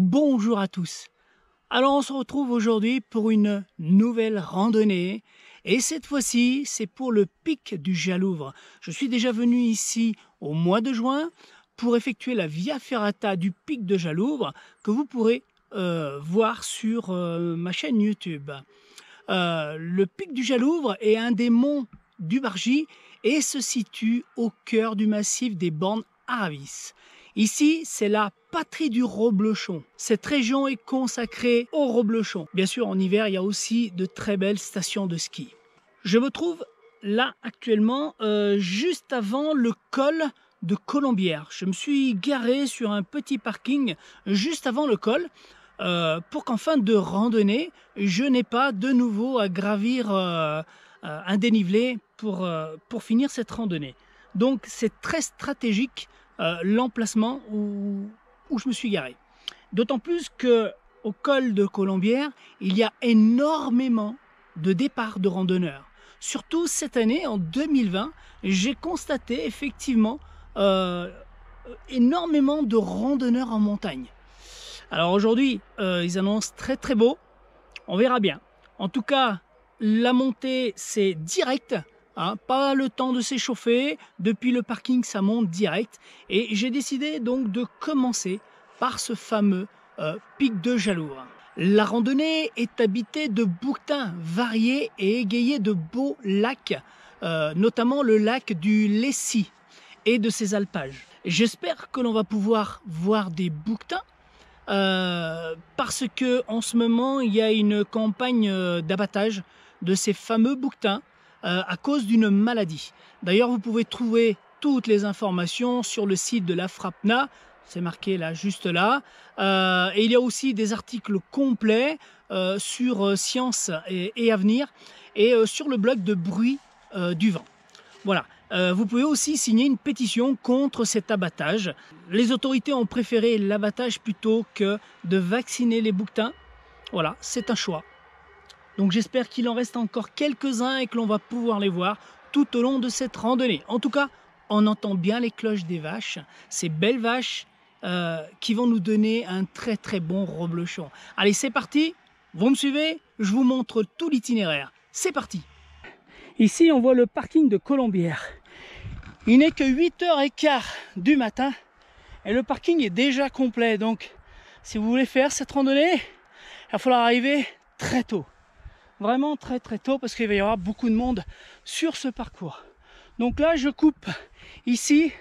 Bonjour à tous. Alors on se retrouve aujourd'hui pour une nouvelle randonnée et cette fois-ci c'est pour le pic du Jalouvre. Je suis déjà venu ici au mois de juin pour effectuer la Via Ferrata du pic de Jalouvre que vous pourrez voir sur ma chaîne YouTube. Le pic du Jalouvre est un des monts du Bargy et se situe au cœur du massif des Bornes Aravis. Ici, c'est la patrie du reblochon. Cette région est consacrée au reblochon. Bien sûr, en hiver, il y a aussi de très belles stations de ski. Je me trouve là actuellement, juste avant le col de Colombières. Je me suis garé sur un petit parking juste avant le col pour qu'en fin de randonnée, je n'ai pas de nouveau à gravir un dénivelé pour finir cette randonnée. Donc, c'est très stratégique l'emplacement où je me suis garé. D'autant plus qu'au col de Colombières, il y a énormément de départs de randonneurs. Surtout cette année, en 2020, j'ai constaté effectivement énormément de randonneurs en montagne. Alors aujourd'hui, ils annoncent très beau, on verra bien. En tout cas, la montée c'est direct. Pas le temps de s'échauffer, depuis le parking ça monte direct et j'ai décidé donc de commencer par ce fameux pic de Jalouvre. La randonnée est habitée de bouquetins variés et égayés de beaux lacs, notamment le lac du Lessie et de ses alpages. J'espère que l'on va pouvoir voir des bouquetins parce que en ce moment il y a une campagne d'abattage de ces fameux bouquetins à cause d'une maladie. D'ailleurs, vous pouvez trouver toutes les informations sur le site de la FRAPNA, c'est marqué là, juste là. Et il y a aussi des articles complets sur Science et Avenir et sur le blog de Bruit du Vent. Voilà. Vous pouvez aussi signer une pétition contre cet abattage. Les autorités ont préféré l'abattage plutôt que de vacciner les bouquetins. Voilà, c'est un choix. Donc j'espère qu'il en reste encore quelques-uns et que l'on va pouvoir les voir tout au long de cette randonnée. En tout cas, on entend bien les cloches des vaches, ces belles vaches qui vont nous donner un très bon reblochon. Allez, c'est parti, vous me suivez, je vous montre tout l'itinéraire. C'est parti. Ici, on voit le parking de Colombières. Il n'est que 8h15 du matin et le parking est déjà complet. Donc, si vous voulez faire cette randonnée, il va falloir arriver très tôt. Vraiment très tôt parce qu'il va y avoir beaucoup de monde sur ce parcours. Donc là je coupe ici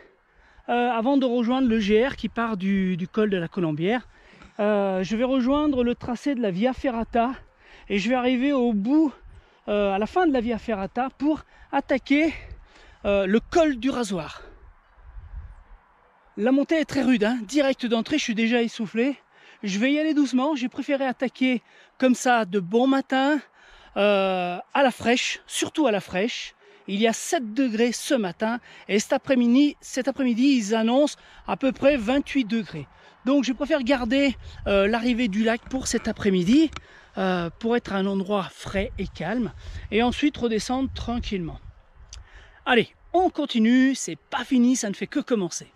avant de rejoindre le GR qui part du col de la Colombière. Je vais rejoindre le tracé de la Via Ferrata et je vais arriver au bout, à la fin de la Via Ferrata pour attaquer le col du Rasoir. La montée est très rude, direct d'entrée, je suis déjà essoufflé. Je vais y aller doucement, j'ai préféré attaquer comme ça de bon matin. À la fraîche, surtout à la fraîche. Il y a 7 degrés ce matin et cet après-midi ils annoncent à peu près 28 degrés. Donc je préfère garder l'arrivée du lac pour cet après-midi pour être à un endroit frais et calme et ensuite redescendre tranquillement. Allez, on continue, c'est pas fini, ça ne fait que commencer.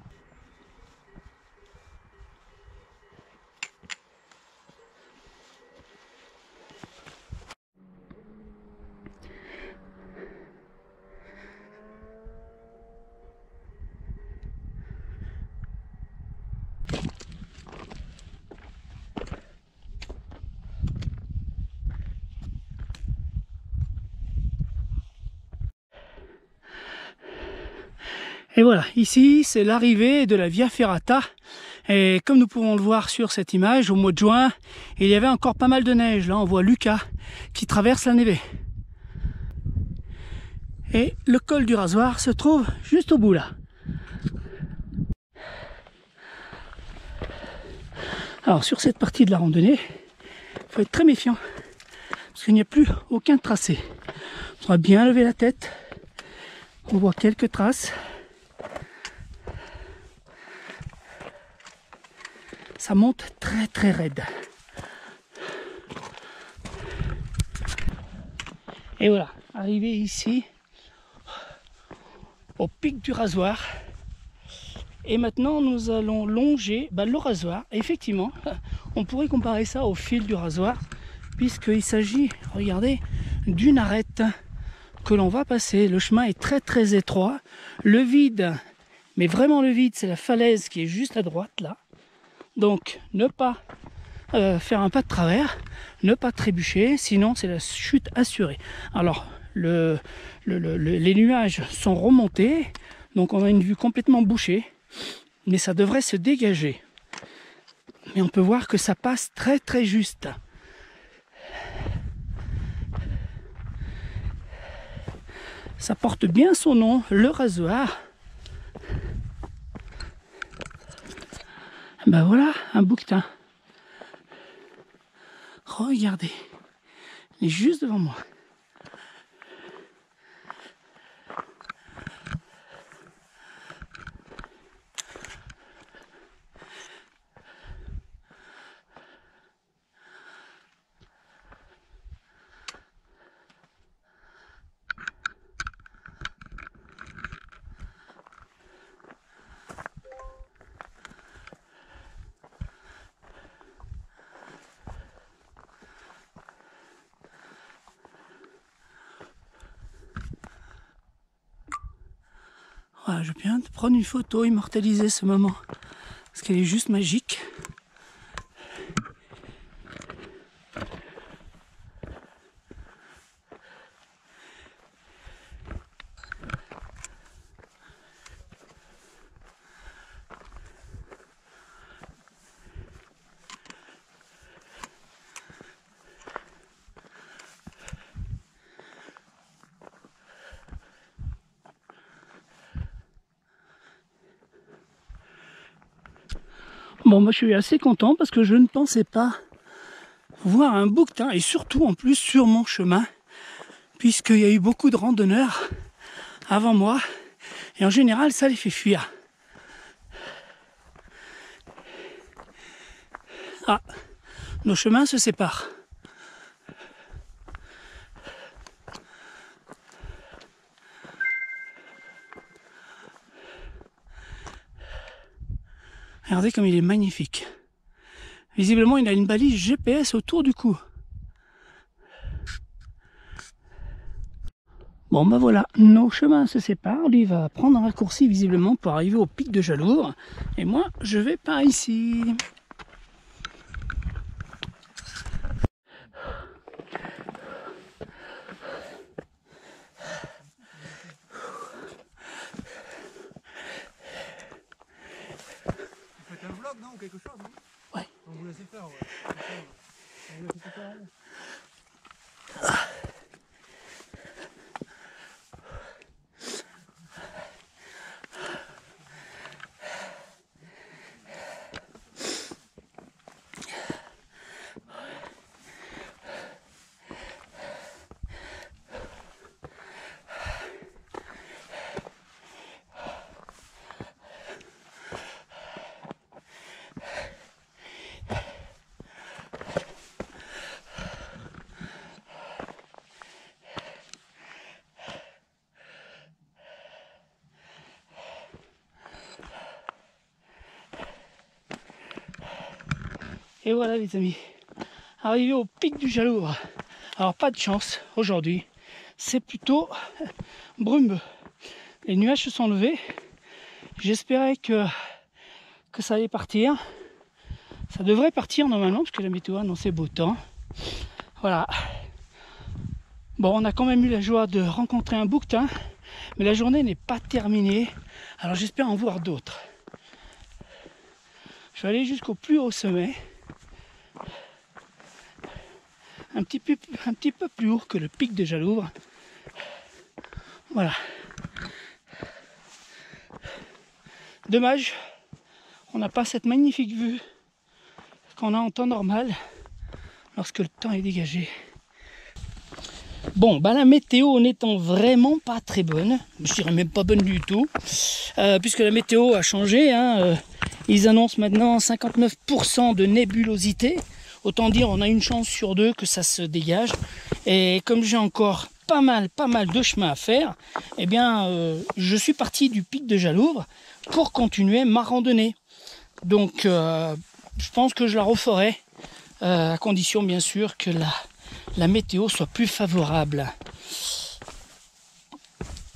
Et voilà, ici c'est l'arrivée de la Via Ferrata et comme nous pouvons le voir sur cette image, au mois de juin, il y avait encore pas mal de neige. Là on voit Lucas qui traverse la névé. Et le col du Rasoir se trouve juste au bout là. Alors sur cette partie de la randonnée, il faut être très méfiant parce qu'il n'y a plus aucun tracé. On va bien lever la tête, on voit quelques traces. Ça monte très raide. Et voilà, arrivé ici au pic du Rasoir. Et maintenant nous allons longer le Rasoir. Et effectivement, On pourrait comparer ça au fil du rasoir, puisqu'il s'agit, regardez, d'une arête que l'on va passer. Le chemin est très très étroit. Le vide, mais vraiment le vide, c'est la falaise qui est juste à droite là. Donc ne pas faire un pas de travers, ne pas trébucher, sinon c'est la chute assurée. Alors les nuages sont remontés, donc on a une vue complètement bouchée, mais ça devrait se dégager. Mais on peut voir que ça passe très très juste. Ça porte bien son nom, le rasoir. Ben voilà, un bouquetin. Regardez, il est juste devant moi. Voilà, je viens de prendre une photo, immortaliser ce moment, parce qu'elle est juste magique. Bon, moi je suis assez content parce que je ne pensais pas voir un bouquetin, et surtout en plus sur mon chemin, puisqu'il y a eu beaucoup de randonneurs avant moi, et en général ça les fait fuir. Ah, nos chemins se séparent. Regardez comme il est magnifique. Visiblement, il a une balise GPS autour du cou. Bon, ben voilà, nos chemins se séparent. Lui va prendre un raccourci visiblement pour arriver au pic de Jalouvre. Et moi, je vais par ici. Un vlog, non, ou quelque chose, non? Ouais. On vous laisse faire, ouais. On vous laisse faire. Et voilà les amis, arrivé au pic du Jalouvre. Alors pas de chance aujourd'hui, c'est plutôt brumeux. Les nuages se sont levés, j'espérais que ça allait partir. Ça devrait partir normalement parce que la météo annonçait beau temps. Voilà. Bon, on a quand même eu la joie de rencontrer un bouquetin, mais la journée n'est pas terminée, alors j'espère en voir d'autres. Je vais aller jusqu'au plus haut sommet. Un petit peu plus haut que le pic de Jalouvre. Voilà. Dommage, on n'a pas cette magnifique vue qu'on a en temps normal lorsque le temps est dégagé. Bon, bah la météo n'étant vraiment pas très bonne, je dirais même pas bonne du tout, puisque la météo a changé, hein, ils annoncent maintenant 59% de nébulosité. Autant dire, on a une chance sur deux que ça se dégage. Et comme j'ai encore pas mal de chemin à faire, eh bien, je suis parti du pic de Jalouvre pour continuer ma randonnée. Donc, je pense que je la referai à condition bien sûr que la météo soit plus favorable.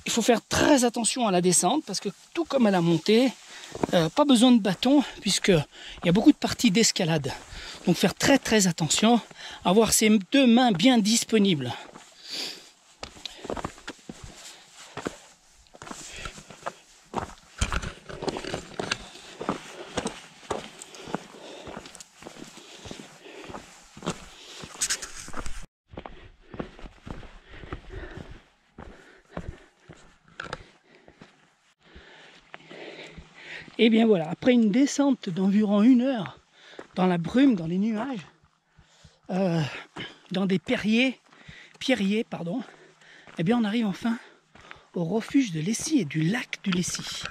Il faut faire très attention à la descente parce que tout comme à la montée, pas besoin de bâton puisqu'il y a beaucoup de parties d'escalade. Donc faire très très attention, avoir ses deux mains bien disponibles. Et bien voilà, après une descente d'environ 1 heure dans la brume, dans les nuages, dans des pierriers, et bien on arrive enfin au refuge de Lessie et du lac du Lessie.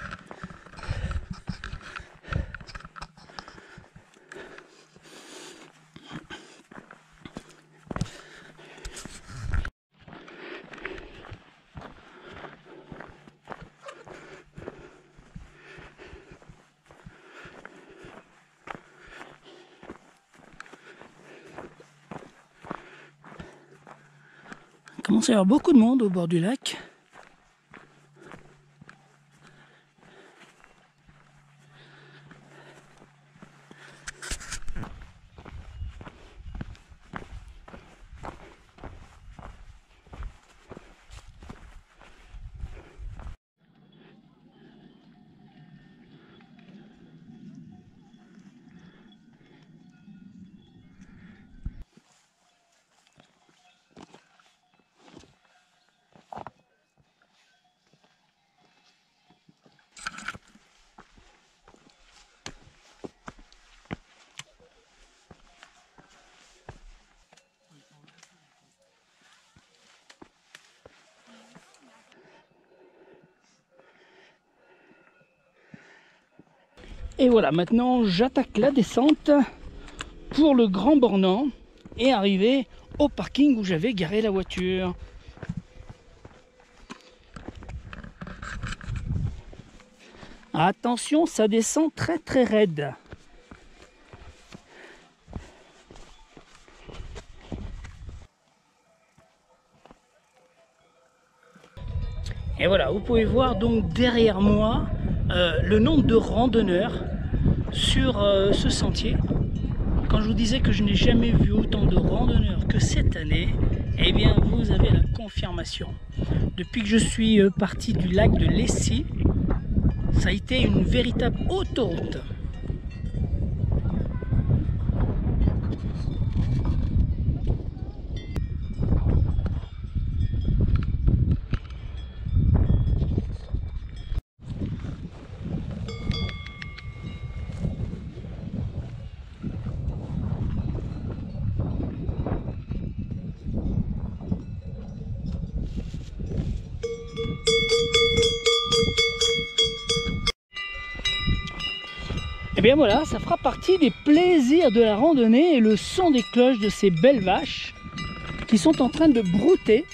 Il commence à y avoir beaucoup de monde au bord du lac. Et voilà, maintenant j'attaque la descente pour le Grand Bornand et arriver au parking où j'avais garé la voiture. Attention, ça descend très très raide. Et voilà, vous pouvez voir donc derrière moi le nombre de randonneurs sur ce sentier. Quand je vous disais que je n'ai jamais vu autant de randonneurs que cette année, eh bien vous avez la confirmation. Depuis que je suis parti du lac de Lessie, ça a été une véritable autoroute. Et bien voilà, ça fera partie des plaisirs de la randonnée et le son des cloches de ces belles vaches qui sont en train de brouter.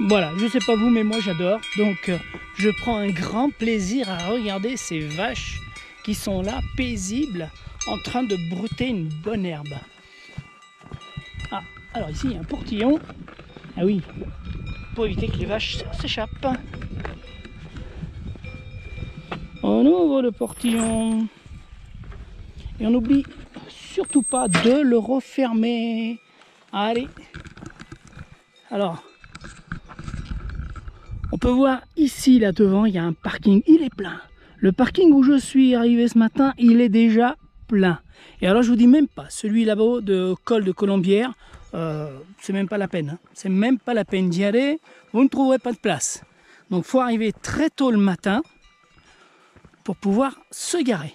Voilà, je sais pas vous, mais moi j'adore. Donc je prends un grand plaisir à regarder ces vaches qui sont là, paisibles, en train de brouter une bonne herbe. Ah, alors ici il y a un portillon. Ah oui, pour éviter que les vaches s'échappent. On ouvre le portillon. Et on n'oublie surtout pas de le refermer. Allez. Alors, on peut voir ici, là devant, il y a un parking. Il est plein. Le parking où je suis arrivé ce matin, il est déjà plein. Et alors, je vous dis même pas, celui là-bas de col de Colombière, c'est même pas la peine. Hein. C'est même pas la peine d'y aller. Vous ne trouverez pas de place. Donc, il faut arriver très tôt le matin pour pouvoir se garer.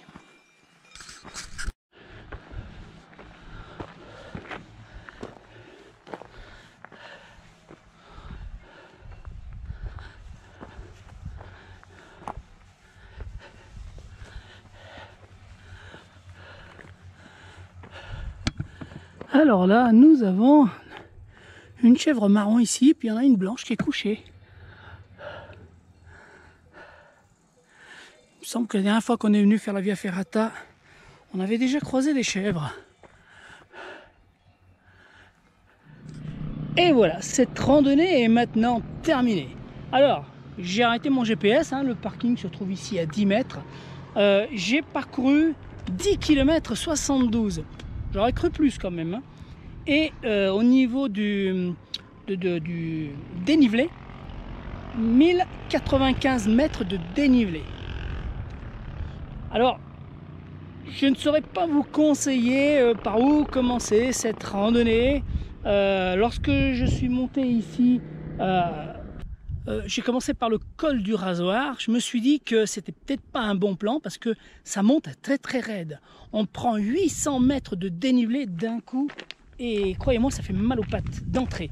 Alors là, nous avons une chèvre marron ici, et puis il y en a une blanche qui est couchée. Il me semble que la dernière fois qu'on est venu faire la Via Ferrata, on avait déjà croisé des chèvres. Et voilà, cette randonnée est maintenant terminée. Alors, j'ai arrêté mon GPS, hein, le parking se trouve ici à 10 mètres. J'ai parcouru 10 km 72. J'aurais cru plus quand même. Hein. Et au niveau du dénivelé, 1095 mètres de dénivelé. Alors, je ne saurais pas vous conseiller par où commencer cette randonnée. Lorsque je suis monté ici, j'ai commencé par le col du Rasoir. Je me suis dit que c'était peut-être pas un bon plan parce que ça monte très très raide. On prend 800 mètres de dénivelé d'un coup et croyez-moi, ça fait mal aux pattes d'entrée.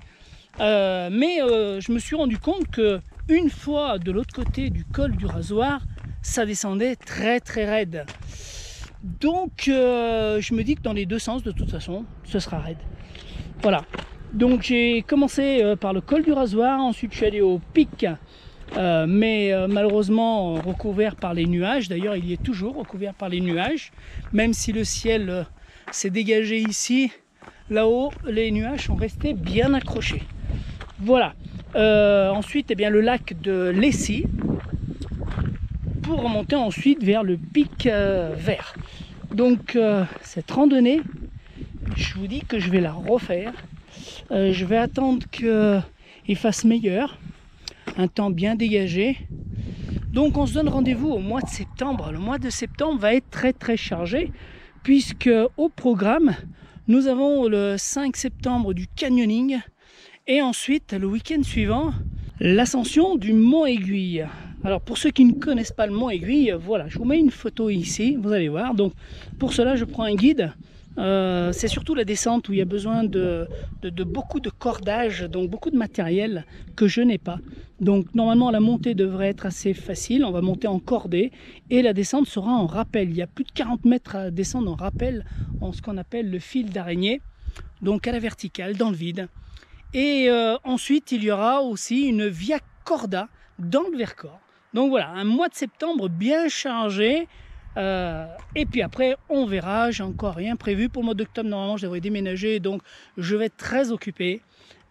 Mais je me suis rendu compte que une fois de l'autre côté du col du Rasoir, ça descendait très très raide. Donc je me dis que dans les deux sens, de toute façon, ce sera raide. Voilà. Donc j'ai commencé par le col du Rasoir, ensuite je suis allé au pic, mais malheureusement recouvert par les nuages. D'ailleurs, il y est toujours recouvert par les nuages, même si le ciel s'est dégagé ici. Là-haut, les nuages sont restés bien accrochés. Voilà. Ensuite, eh bien, le lac de Lessy, pour remonter ensuite vers le pic vert. Donc cette randonnée, je vous dis que je vais la refaire. Je vais attendre qu'il fasse meilleur, un temps bien dégagé. Donc on se donne rendez-vous au mois de septembre. Le mois de septembre va être très très chargé, puisque au programme, nous avons le 5 septembre du canyoning, et ensuite le week-end suivant, l'ascension du Mont Aiguille. Alors pour ceux qui ne connaissent pas le Mont Aiguille, voilà, je vous mets une photo ici, vous allez voir. Donc pour cela, je prends un guide. C'est surtout la descente où il y a besoin de beaucoup de cordage, donc beaucoup de matériel que je n'ai pas. Donc normalement la montée devrait être assez facile, on va monter en cordée et la descente sera en rappel. Il y a plus de 40 mètres à descendre en rappel, en ce qu'on appelle le fil d'araignée, donc à la verticale, dans le vide. Et ensuite il y aura aussi une via corda dans le Vercors. Donc voilà, un mois de septembre bien chargé. Et puis après on verra, j'ai encore rien prévu pour le mois d'octobre. Normalement je devrais déménager, donc je vais être très occupé,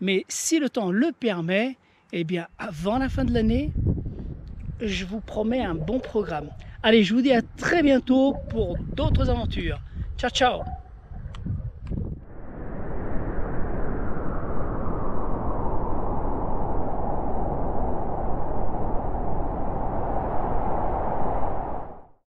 mais si le temps le permet, eh bien avant la fin de l'année je vous promets un bon programme. Allez, je vous dis à très bientôt pour d'autres aventures. Ciao ciao.